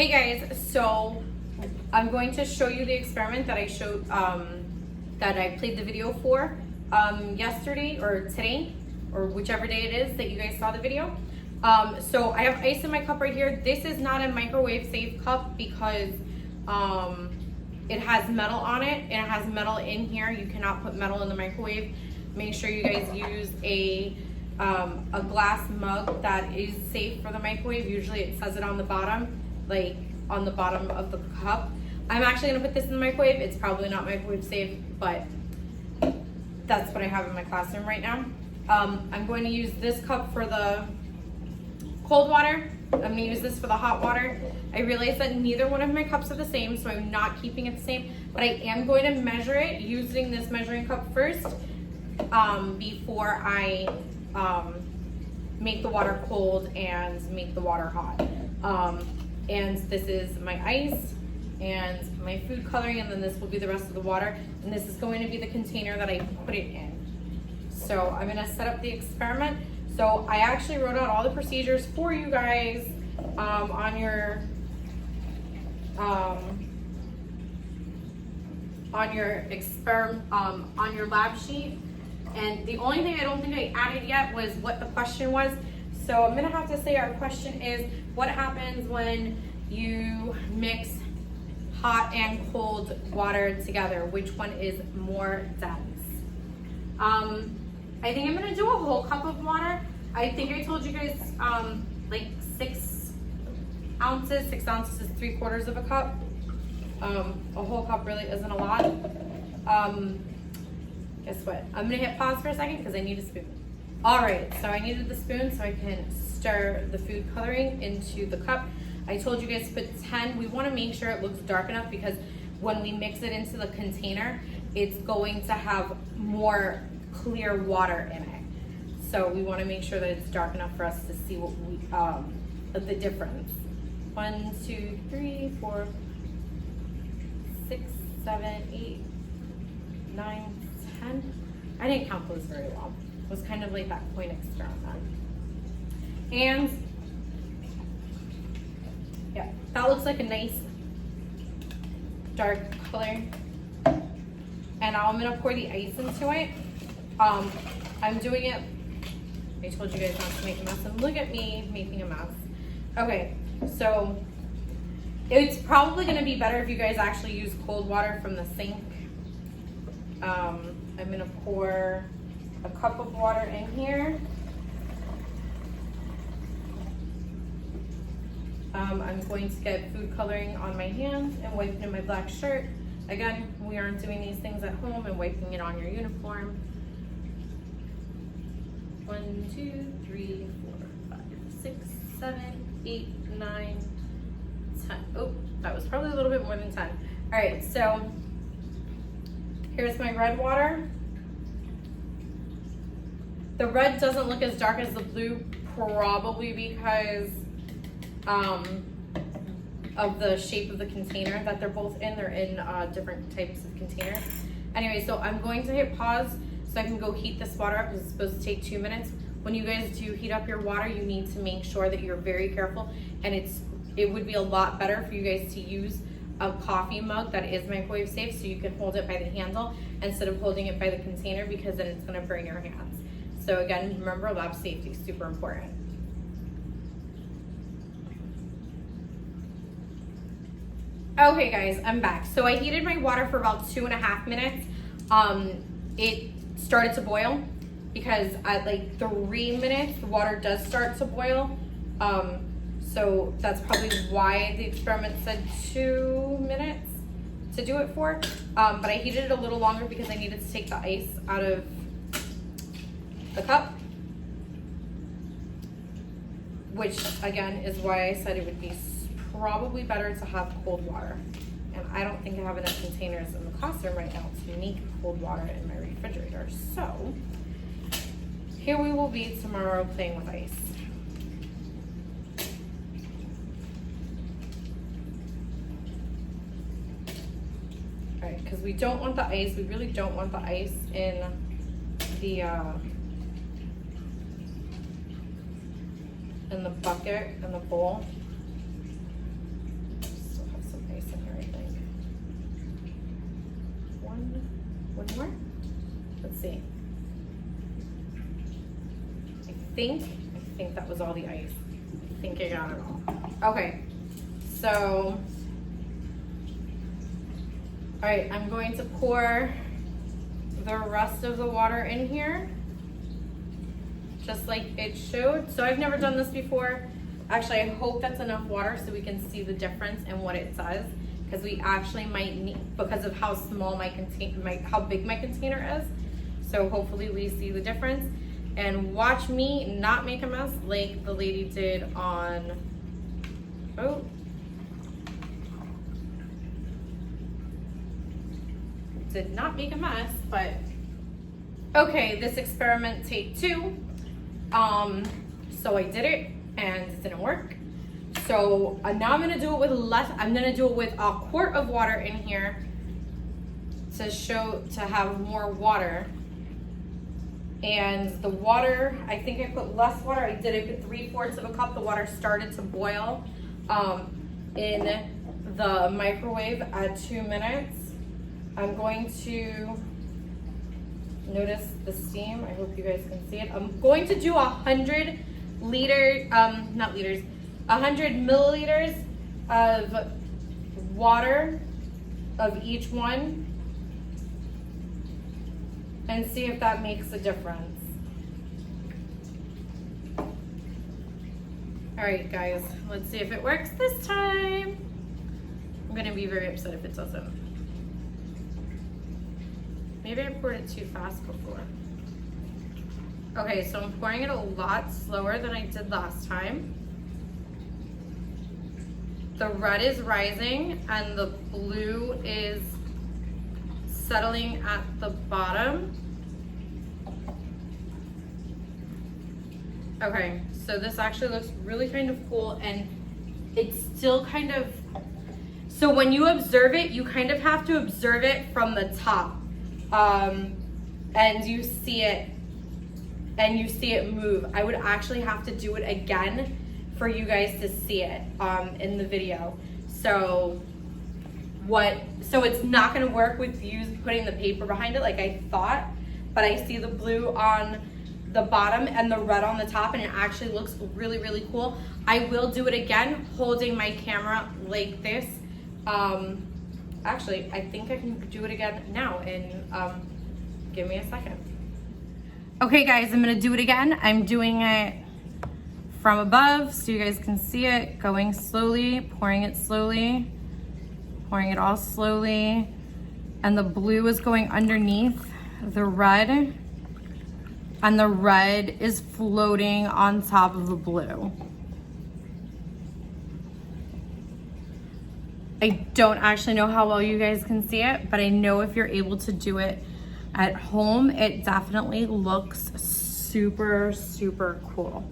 Hey guys, so I'm going to show you the experiment that I showed, that I played the video for yesterday or today, or whichever day it is that you guys saw the video. So I have ice in my cup right here. This is not a microwave safe cup because it has metal on it and it has metal in here. You cannot put metal in the microwave. Make sure you guys use a glass mug that is safe for the microwave. Usually it says it on the bottom, like on the bottom of the cup. I'm actually gonna put this in the microwave. It's probably not microwave safe, but that's what I have in my classroom right now. I'm going to use this cup for the cold water. I'm gonna use this for the hot water. I realize that neither one of my cups are the same, so I'm not keeping it the same, but I am going to measure it using this measuring cup first before I make the water cold and make the water hot. And this is my ice and my food coloring, and then this will be the rest of the water, and this is going to be the container that I put it in. So I'm gonna set up the experiment. So I actually wrote out all the procedures for you guys on your lab sheet. And the only thing I don't think I added yet was what the question was. So I'm gonna have to say our question is, what happens when you mix hot and cold water together? Which one is more dense? I think I'm gonna do a whole cup of water. I think I told you guys like 6 ounces. 6 ounces is 3/4 of a cup. A whole cup really isn't a lot. Guess what? I'm gonna hit pause for a second because I need a spoon. All right, so I needed the spoon so I can stir the food coloring into the cup. I told you guys to put 10. We wanna make sure it looks dark enough because when we mix it into the container, it's going to have more clear water in it. So we wanna make sure that it's dark enough for us to see what we, the difference. 1, 2, 3, 4, 6, 7, 8, 9, 10. I didn't count those very well. It was kind of like that point experiment. And yeah, that looks like a nice dark color. And now I'm gonna pour the ice into it. I'm doing it, I told you guys not to make a mess, and look at me making a mess. Okay, so it's probably gonna be better if you guys actually use cold water from the sink. I'm gonna pour a cup of water in here. I'm going to get food coloring on my hands and wipe it in my black shirt. Again, we aren't doing these things at home and wiping it on your uniform. 1, 2, 3, 4, 5, 6, 7, 8, 9, 10. Oh, that was probably a little bit more than 10. All right, so here's my red water. The red doesn't look as dark as the blue, probably because of the shape of the container that they're both in. They're in different types of containers. Anyway, so I'm going to hit pause so I can go heat this water up. It's supposed to take 2 minutes. When you guys do heat up your water, you need to make sure that you're very careful, and it would be a lot better for you guys to use a coffee mug that is microwave safe, so you can hold it by the handle instead of holding it by the container, because then it's gonna burn your hands. So again, remember, lab safety is super important. Okay guys, I'm back. So I heated my water for about 2.5 minutes. It started to boil because at like 3 minutes, the water does start to boil. So that's probably why the experiment said 2 minutes to do it for. But I heated it a little longer because I needed to take the ice out of the cup, which again is why I said it would be probably better to have cold water. And I don't think I have enough containers in the classroom right now to make cold water in my refrigerator. So here we will be tomorrow playing with ice. All right, because we don't want the ice, we really don't want the ice in the bucket, in the bowl. One more. Let's see. I think that was all the ice. I think I got it all. Okay, so, all right, I'm going to pour the rest of the water in here, just like it showed. So I've never done this before. Actually, I hope that's enough water so we can see the difference in what it says, because we actually might need, because of how small how big my container is. So hopefully we see the difference. And watch me not make a mess like the lady did on, oh. Did not make a mess, but okay, this experiment take 2. So I did it and it didn't work. So now I'm gonna do it with less. I'm gonna do it with a quart of water in here to have more water. And the water, I think I put less water. I put 3/4 of a cup. The water started to boil in the microwave at 2 minutes. I'm going to notice the steam. I hope you guys can see it. I'm going to do 100 milliliters of water of each one, and see if that makes a difference. All right, guys, let's see if it works this time. I'm gonna be very upset if it doesn't. Maybe I poured it too fast before. Okay, so I'm pouring it a lot slower than I did last time. The red is rising and the blue is settling at the bottom. Okay, so this actually looks really kind of cool, and it's still kind of, so when you observe it, you kind of have to observe it from the top. And you see it move. I would actually have to do it again for you guys to see it in the video. So it's not gonna work with you putting the paper behind it like I thought, but I see the blue on the bottom and the red on the top, and it actually looks really, really cool. I will do it again holding my camera like this. Actually, I think I can do it again now, and give me a second. Okay guys, I'm gonna do it again. I'm doing it from above so you guys can see it, going slowly, pouring it slowly, pouring it all slowly, and the blue is going underneath the red, and the red is floating on top of the blue. I don't actually know how well you guys can see it, but I know if you're able to do it at home, it definitely looks super, super cool.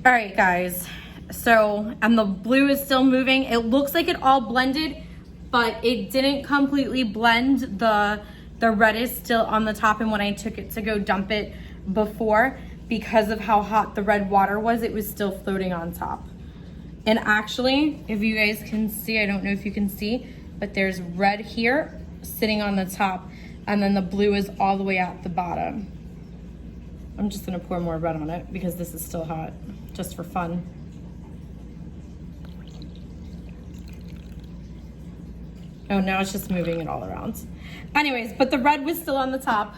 All right, guys. So, and the blue is still moving. It looks like it all blended, but it didn't completely blend. The red is still on the top, and when I took it to go dump it before, because of how hot the red water was, it was still floating on top. And actually, if you guys can see, I don't know if you can see, but there's red here sitting on the top, and then the blue is all the way at the bottom. I'm just gonna pour more red on it because this is still hot, just for fun. Oh, now it's just moving it all around. Anyways, but the red was still on the top.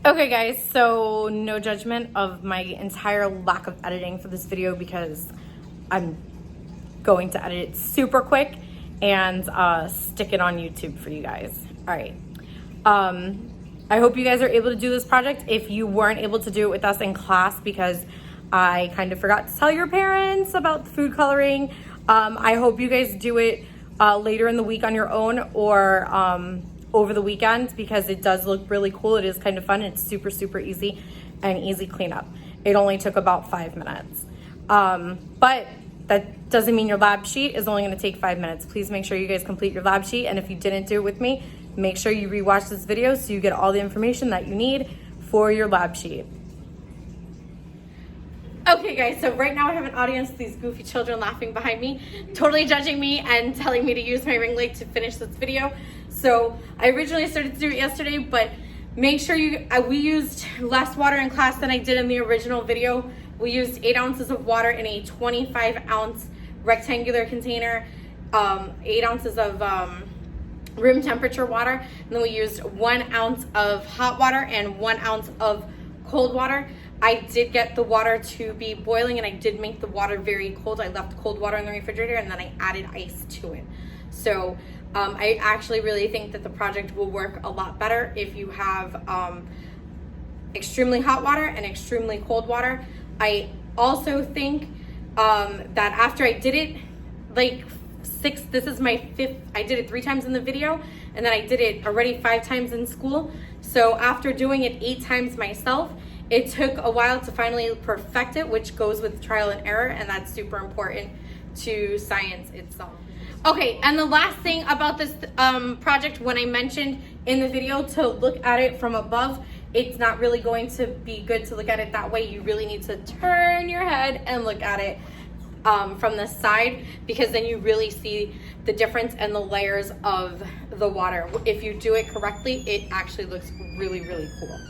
Okay guys, so no judgment of my entire lack of editing for this video, because I'm going to edit it super quick and stick it on YouTube for you guys. All right. I hope you guys are able to do this project. If you weren't able to do it with us in class because I kind of forgot to tell your parents about the food coloring, I hope you guys do it later in the week on your own, or over the weekend, because it does look really cool. It is kind of fun. It's super, super easy and easy cleanup. It only took about 5 minutes. But that doesn't mean your lab sheet is only gonna take 5 minutes. Please make sure you guys complete your lab sheet. And if you didn't do it with me, make sure you rewatch this video so you get all the information that you need for your lab sheet. Okay Okay guys, so right now I have an audience, these goofy children laughing behind me, totally judging me and telling me to use my ring light to finish this video. So I originally started to do it yesterday, but make sure we used less water in class than I did in the original video. We used 8 ounces of water in a 25 ounce rectangular container, 8 ounces of room temperature water, and then we used 1 ounce of hot water and 1 ounce of cold water. I did get the water to be boiling and I did make the water very cold. I left cold water in the refrigerator and then I added ice to it. So I actually really think that the project will work a lot better if you have extremely hot water and extremely cold water. I also think that after I did it, like this is my 5th, I did it 3 times in the video, and then I did it already 5 times in school. So after doing it 8 times myself, it took a while to finally perfect it, which goes with trial and error, and that's super important to science itself. Okay, and the last thing about this project, when I mentioned in the video to look at it from above, it's not really going to be good to look at it that way. You really need to turn your head and look at it from the side, because then you really see the difference and the layers of the water. If you do it correctly, it actually looks really, really cool.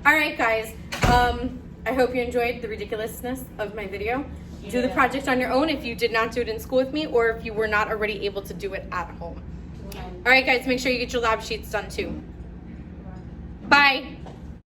All right, guys, I hope you enjoyed the ridiculousness of my video. Yeah. Do the project on your own if you did not do it in school with me, or if you were not already able to do it at home. All right, guys, make sure you get your lab sheets done too. Bye.